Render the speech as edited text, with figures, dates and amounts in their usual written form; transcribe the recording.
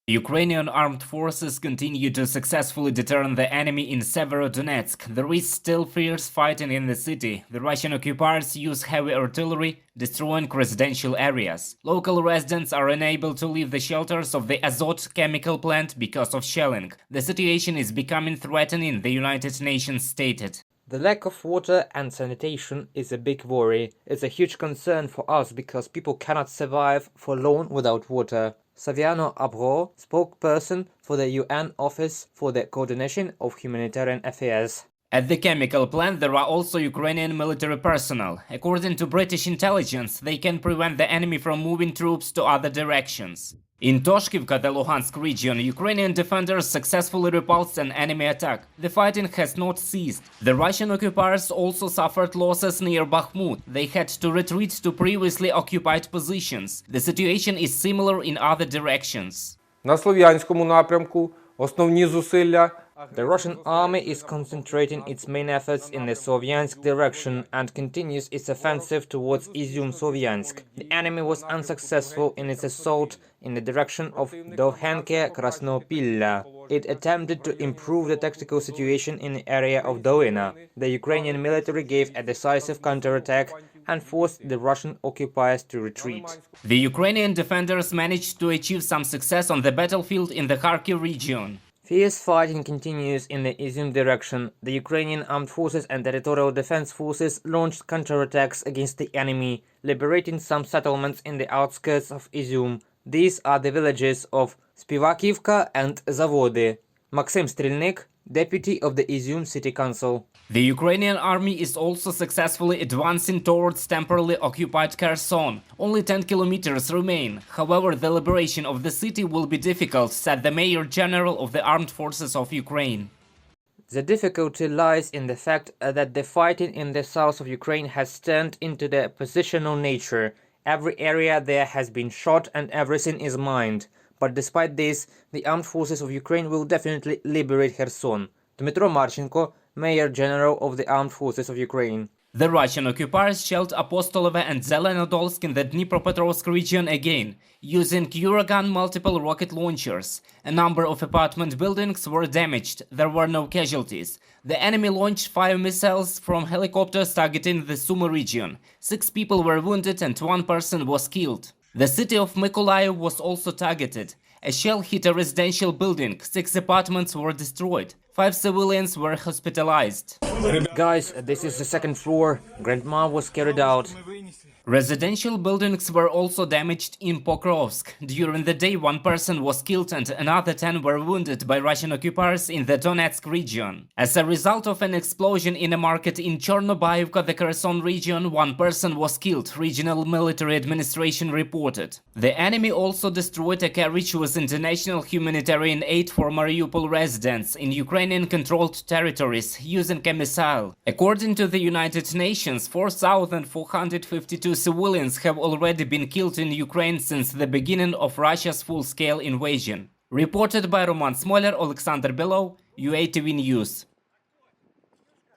Ukrainian armed forces continue to successfully deter the enemy in Severodonetsk. There is still fierce fighting in the city. The Russian occupiers use heavy artillery, destroying residential areas. Local residents are unable to leave the shelters of the Azot chemical plant because of shelling. The situation is becoming threatening, the United Nations stated. The lack of water and sanitation is a big worry. It's a huge concern for us because people cannot survive for long without water. Saviano Abro, spokesperson for the UN Office for the Coordination of Humanitarian Affairs. At the chemical plant there are also Ukrainian military personnel. According to British intelligence, they can prevent the enemy from moving troops to other directions. In Toshkivka, the Luhansk region, Ukrainian defenders successfully repulsed an enemy attack. The fighting has not ceased. The Russian occupiers also suffered losses near Bakhmut. They had to retreat to previously occupied positions. The situation is similar in other directions. На Слов'янському напрямку основні зусилля. The Russian army is concentrating its main efforts in the Slovyansk direction and continues its offensive towards Izium Slovyansk. The enemy was unsuccessful in its assault in the direction of Dohenke-Krasnopilla. It attempted to improve the tactical situation in the area of Dolina. The Ukrainian military gave a decisive counterattack and forced the Russian occupiers to retreat. The Ukrainian defenders managed to achieve some success on the battlefield in the Kharkiv region. Fierce fighting continues in the Izium direction. The Ukrainian armed forces and territorial defense forces launched counterattacks against the enemy, liberating some settlements in the outskirts of Izium. These are the villages of Spivakivka and Zavody. Maxim Strelnik, deputy of the Izium City Council. The Ukrainian army is also successfully advancing towards temporarily occupied Kherson. Only 10 kilometers remain. However, the liberation of the city will be difficult, said the Mayor General of the Armed Forces of Ukraine. The difficulty lies in the fact that the fighting in the south of Ukraine has turned into the positional nature. Every area there has been shot and everything is mined. But despite this, the armed forces of Ukraine will definitely liberate Kherson. Dmytro Marchenko, Mayor General of the Armed Forces of Ukraine. The Russian occupiers shelled Apostolova and Zelenodolsk in the Dnipropetrovsk region again, using Uragan multiple rocket launchers. A number of apartment buildings were damaged. There were no casualties. The enemy launched 5 missiles from helicopters targeting the Sumy region. 6 people were wounded and 1 person was killed. The city of Mykolaiv was also targeted. A shell hit a residential building, 6 apartments were destroyed. 5 civilians were hospitalized. Guys, this is the second floor. Grandma was carried out. Residential buildings were also damaged in Pokrovsk. During the day, 1 person was killed and another 10 were wounded by Russian occupiers in the Donetsk region. As a result of an explosion in a market in Chernobyevka, the Kherson region, 1 person was killed, regional military administration reported. The enemy also destroyed a carriage with international humanitarian aid for Mariupol residents in Ukrainian-controlled territories using a missile. According to the United Nations, 4,452 civilians have already been killed in Ukraine since the beginning of Russia's full-scale invasion. Reported by Roman Smoler, Alexander Belov, UATV News.